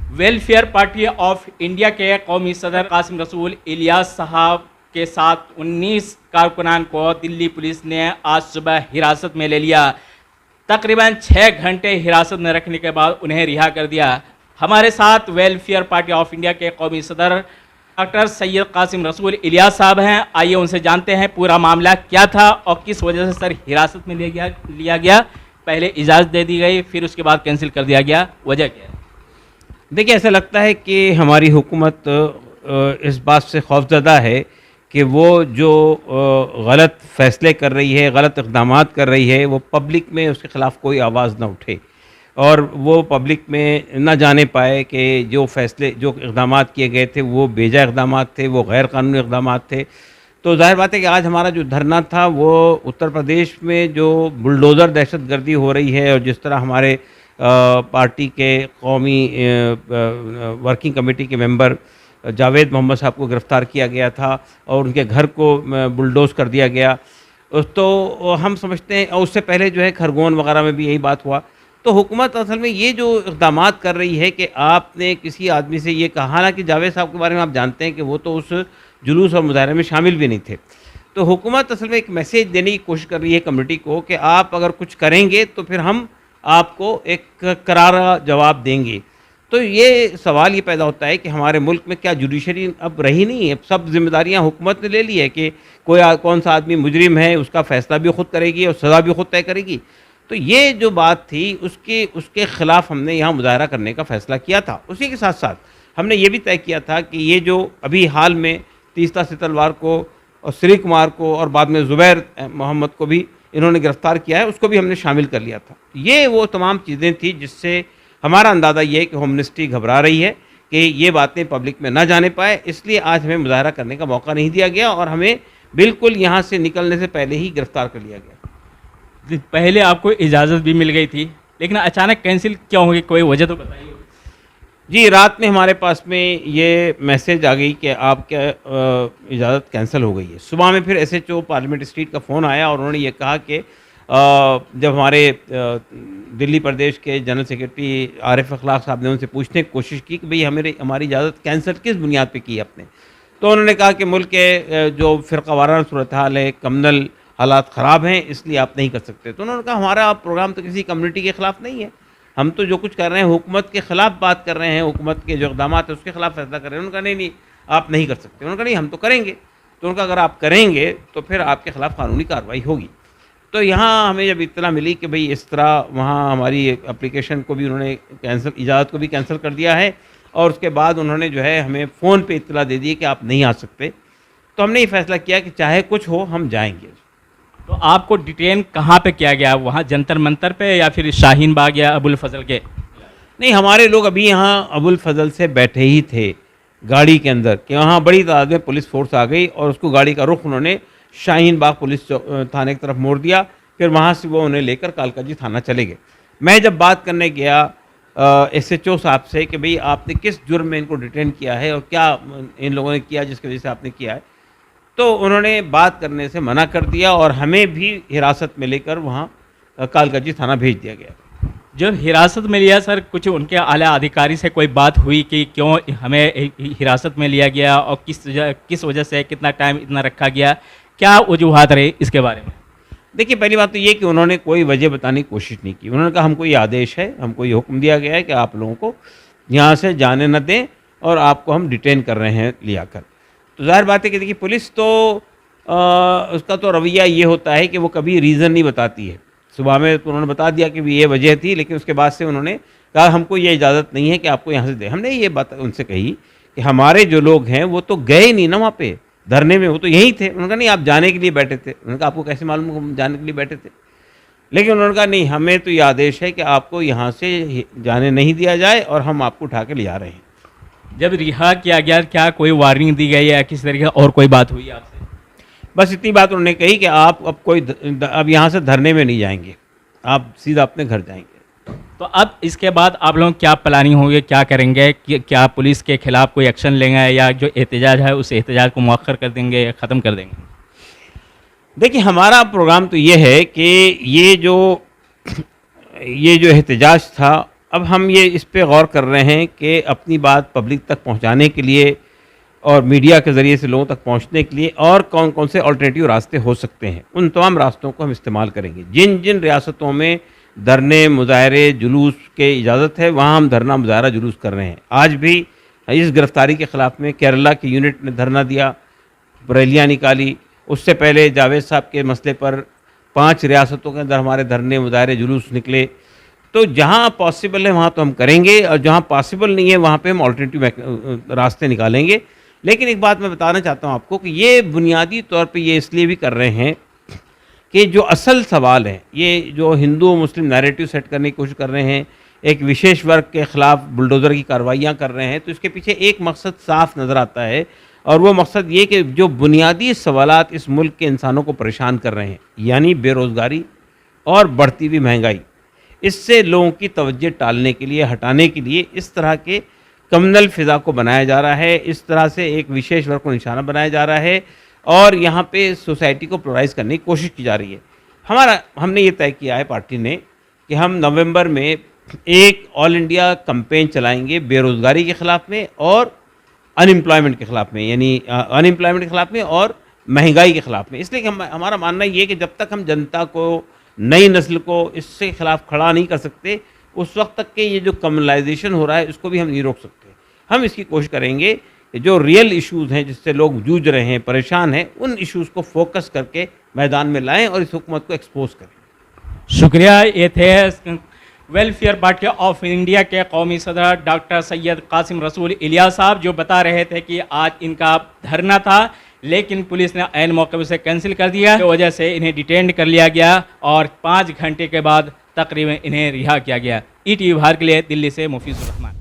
Welfare party of India के कौमी सदर कासिम रसूल इलियास साहब के साथ 19 कारकुनान को दिल्ली पुलिस ने आज सुबह हिरासत में ले लिया। तकरीबन 6 घंटे हिरासत में रखने के बाद उन्हें रिहा कर दिया। हमारे साथ वेलफेयर पार्टी ऑफ इंडिया के कौमी सदर डॉक्टर सैयद कासिम रसूल इलियास साहब हैं। आइए उनसे जानते हैं पूरा मामला क्या था और किस वजह से सर हिरासत में लिया गया। पहले इजाज़त दे दी गई, फिर उसके बाद कैंसिल कर दिया गया, वजह क्या है? देखिए, ऐसा लगता है कि हमारी हुकूमत इस बात से खौफज़दा है कि वो जो गलत फ़ैसले कर रही है, गलत इक़दामात कर रही है, वो पब्लिक में उसके ख़िलाफ़ कोई आवाज़ ना उठे और वो पब्लिक में ना जाने पाए कि जो फ़ैसले, जो इक़दामात किए गए थे वो बेजा इक़दामात थे, वो गैर कानूनी इक़दामात थे। तो ज़ाहिर बात है कि आज हमारा जो धरना था वो उत्तर प्रदेश में जो बुलडोज़र दहशतगर्दी हो रही है और जिस तरह हमारे पार्टी के कौमी वर्किंग कमेटी के मेंबर जावेद मोहम्मद साहब को गिरफ़्तार किया गया था और उनके घर को बुलडोज़ कर दिया गया। तो हम समझते हैं, और उससे पहले जो है खरगोन वगैरह में भी यही बात हुआ। तो हुकूमत असल में ये जो इक़दामात कर रही है कि आपने किसी आदमी से ये कहा, हालांकि जावेद साहब के बारे में आप जानते हैं कि वो तो उस जुलूस और मुजाहरे में शामिल भी नहीं थे। तो हुकूमत असल में एक मैसेज देने की कोशिश कर रही है कम्युनिटी को कि आप अगर कुछ करेंगे तो फिर हम आपको एक करारा जवाब देंगे। तो ये सवाल ये पैदा होता है कि हमारे मुल्क में क्या जुडिशरी अब रही नहीं है? अब सब जिम्मेदारियां हुकूमत ने ले ली है कि कौन सा आदमी मुजरिम है उसका फ़ैसला भी खुद करेगी और सज़ा भी खुद तय करेगी। तो ये जो बात थी उसके ख़िलाफ़ हमने यहाँ मुज़ाहरा करने का फ़ैसला किया था। उसी के साथ साथ हमने ये भी तय किया था कि ये जो अभी हाल में तीस्ता सितलवार को और श्री कुमार को और बाद में ज़ुबैर मोहम्मद को भी इन्होंने गिरफ़्तार किया है, उसको भी हमने शामिल कर लिया था। ये वो तमाम चीज़ें थी जिससे हमारा अंदाज़ा ये है कि होम मिनिस्ट्री घबरा रही है कि ये बातें पब्लिक में ना जाने पाए, इसलिए आज हमें मुज़ाहरा करने का मौका नहीं दिया गया और हमें बिल्कुल यहाँ से निकलने से पहले ही गिरफ़्तार कर लिया गया। पहले आपको इजाज़त भी मिल गई थी, लेकिन अचानक कैंसिल क्यों होगी? कोई वजह तो बताइए। जी, रात में हमारे पास में ये मैसेज आ गई कि आपका इजाज़त कैंसिल हो गई है। सुबह में फिर एसएचओ पार्लियामेंट स्ट्रीट का फ़ोन आया और उन्होंने ये कहा कि जब हमारे दिल्ली प्रदेश के जनरल सेक्रेटरी आरिफ अखलाक साहब ने उनसे पूछने की कोशिश की कि भाई हमारी इजाज़त कैंसिल किस बुनियाद पे की आपने, तो उन्होंने कहा कि मुल्क के जो फ़िरक़ावाराना सूरत हाल है, कम्युनल हालात ख़राब हैं, इसलिए आप नहीं कर सकते। तो उन्होंने कहा हमारा प्रोग्राम तो किसी कम्युनिटी के ख़िलाफ़ नहीं है, हम तो जो कुछ कर रहे हैं हुकूमत के ख़िलाफ़ बात कर रहे हैं, हुकूमत के जो इक़दाम है उसके ख़िलाफ़ फ़ैसला कर रहे हैं। उन्होंने कहा नहीं आप नहीं कर सकते। उन्होंने कहा नहीं हम तो करेंगे। तो उनका अगर आप करेंगे तो फिर आपके ख़िलाफ़ कानूनी कार्रवाई होगी। तो यहाँ हमें जब इत्तला मिली कि भाई इस तरह वहाँ हमारी एप्लीकेशन को भी उन्होंने कैंसिल, इजाज़त को भी कैंसिल कर दिया है और उसके बाद उन्होंने जो है हमें फ़ोन पे इत्तला दे दी कि आप नहीं आ सकते। तो हमने ये फ़ैसला किया कि चाहे कुछ हो हम जाएंगे। तो आपको डिटेन कहाँ पे किया गया? वहाँ जंतर मंतर पे या फिर शाहीन बाग या अबुल फजल के? नहीं, हमारे लोग अभी यहाँ अबुल फजल से बैठे ही थे गाड़ी के अंदर कि वहाँ बड़ी तादाद में पुलिस फोर्स आ गई और उसको गाड़ी का रुख उन्होंने शाहीन बाग पुलिस थाने की तरफ मोड़ दिया। फिर वहाँ से वो उन्हें लेकर कालकाजी थाना चले गए। मैं जब बात करने गया एसएचओ साहब से कि भाई आपने किस जुर्म में इनको डिटेन किया है और क्या इन लोगों ने किया जिसकी वजह से आपने किया है, तो उन्होंने बात करने से मना कर दिया और हमें भी हिरासत में लेकर वहाँ कालकाजी थाना भेज दिया गया। जब हिरासत में लिया सर, कुछ उनके आला अधिकारी से कोई बात हुई कि क्यों हमें हिरासत में लिया गया और किस वजह से कितना टाइम इतना रखा गया, क्या वजूहात रहे इसके बारे में? देखिए, पहली बात तो ये कि उन्होंने कोई वजह बताने की कोशिश नहीं की। उन्होंने कहा हमको ये आदेश है, हमको ये हुक्म दिया गया है कि आप लोगों को यहाँ से जाने न दें और आपको हम डिटेन कर रहे हैं लिया कर। तो ज़ाहिर बात है कि देखिए पुलिस तो उसका तो रवैया ये होता है कि वो कभी रीज़न नहीं बताती है। सुबह में तो उन्होंने बता दिया कि ये वजह थी, लेकिन उसके बाद से उन्होंने कहा हमको ये इजाज़त नहीं है कि आपको यहाँ से दें। हमने ये बात उनसे कही कि हमारे जो लोग हैं वो तो गए नहीं ना वहाँ पे धरने में, वो तो यहीं थे। उन्होंने कहा नहीं आप जाने के लिए बैठे थे। उन्होंने कहा आपको कैसे मालूम हम जाने के लिए बैठे थे? लेकिन उन्होंने कहा नहीं, हमें तो ये आदेश है कि आपको यहाँ से जाने नहीं दिया जाए और हम आपको उठा के ले जा रहे हैं। जब रिहा किया गया क्या कोई वार्निंग दी गई या किस तरीके और कोई बात हुई आपसे? बस इतनी बात उन्होंने कही कि आप अब यहाँ से धरने में नहीं जाएंगे, आप सीधा अपने घर जाएंगे। तो अब इसके बाद आप लोग क्या प्लानिंग होगी, क्या करेंगे? क्या पुलिस के खिलाफ कोई एक्शन लेंगे या जो एहतजाज है उस एहतजाज को मौखर कर देंगे या ख़त्म कर देंगे? देखिए, हमारा प्रोग्राम तो ये है कि ये जो एहतजाज था अब हम ये इस पे गौर कर रहे हैं कि अपनी बात पब्लिक तक पहुंचाने के लिए और मीडिया के ज़रिए से लोगों तक पहुंचने के लिए और कौन कौन से अल्टरनेटिव रास्ते हो सकते हैं, उन तमाम रास्तों को हम इस्तेमाल करेंगे। जिन जिन रियासतों में धरने, मुजाहरे, जुलूस के इजाज़त है, वहाँ हम धरना, मुजाहरा, जुलूस कर रहे हैं। आज भी इस गिरफ्तारी के ख़िलाफ़ में केरला की यूनिट ने धरना दिया, रैलियाँ निकाली। उससे पहले जावेद साहब के मसले पर 5 रियासतों के अंदर हमारे धरने, मुजाहरे, जुलूस निकले। तो जहाँ पॉसिबल है वहाँ तो हम करेंगे, और जहाँ पॉसिबल नहीं है वहाँ पे हम ऑल्टरनेटिव रास्ते निकालेंगे। लेकिन एक बात मैं बताना चाहता हूँ आपको कि ये बुनियादी तौर पे ये इसलिए भी कर रहे हैं कि जो असल सवाल है, ये जो हिंदू मुस्लिम नैरेटिव सेट करने की कोशिश कर रहे हैं, एक विशेष वर्ग के ख़िलाफ़ बुलडोज़र की कार्रवाइयाँ कर रहे हैं, तो इसके पीछे एक मकसद साफ नज़र आता है, और वो मकसद ये कि जो बुनियादी सवालात इस मुल्क के इंसानों को परेशान कर रहे हैं, यानी बेरोज़गारी और बढ़ती हुई महंगाई, इससे लोगों की तवज्जो टालने के लिए, हटाने के लिए इस तरह के कम्युनल फ़िज़ा को बनाया जा रहा है, इस तरह से एक विशेष वर्ग को निशाना बनाया जा रहा है, और यहाँ पे सोसाइटी को पोलराइज़ करने की कोशिश की जा रही है। हमने ये तय किया है पार्टी ने कि हम नवंबर में एक ऑल इंडिया कैंपेन चलाएंगे बेरोज़गारी के ख़िलाफ़ में और अनएम्प्लॉयमेंट के ख़िलाफ़ में, यानी अनएम्प्लॉयमेंट के ख़िलाफ़ में और महंगाई के ख़िलाफ़ में। इसलिए कि हमारा मानना ये है कि जब तक हम जनता को, नई नस्ल को इससे खिलाफ खड़ा नहीं कर सकते, उस वक्त तक के ये जो कम्युनलाइजेशन हो रहा है इसको भी हम नहीं रोक सकते। हम इसकी कोशिश करेंगे कि जो रियल इश्यूज़ हैं, जिससे लोग जूझ रहे हैं, परेशान हैं, उन इश्यूज़ को फोकस करके मैदान में लाएं और इस हुकूमत को एक्सपोज करें। शुक्रिया। ये थे वेलफेयर पार्टी ऑफ इंडिया के कौमी सदर डॉक्टर सैयद कासिम रसूल इलियास साहब, जो बता रहे थे कि आज इनका धरना था, लेकिन पुलिस ने ऐन मौके पर उसे कैंसिल कर दिया, की वजह से इन्हें डिटेन कर लिया गया और 5 घंटे के बाद तकरीबन इन्हें रिहा किया गया। ईटीवी भारत के लिए दिल्ली से मुफीजुर रहमान।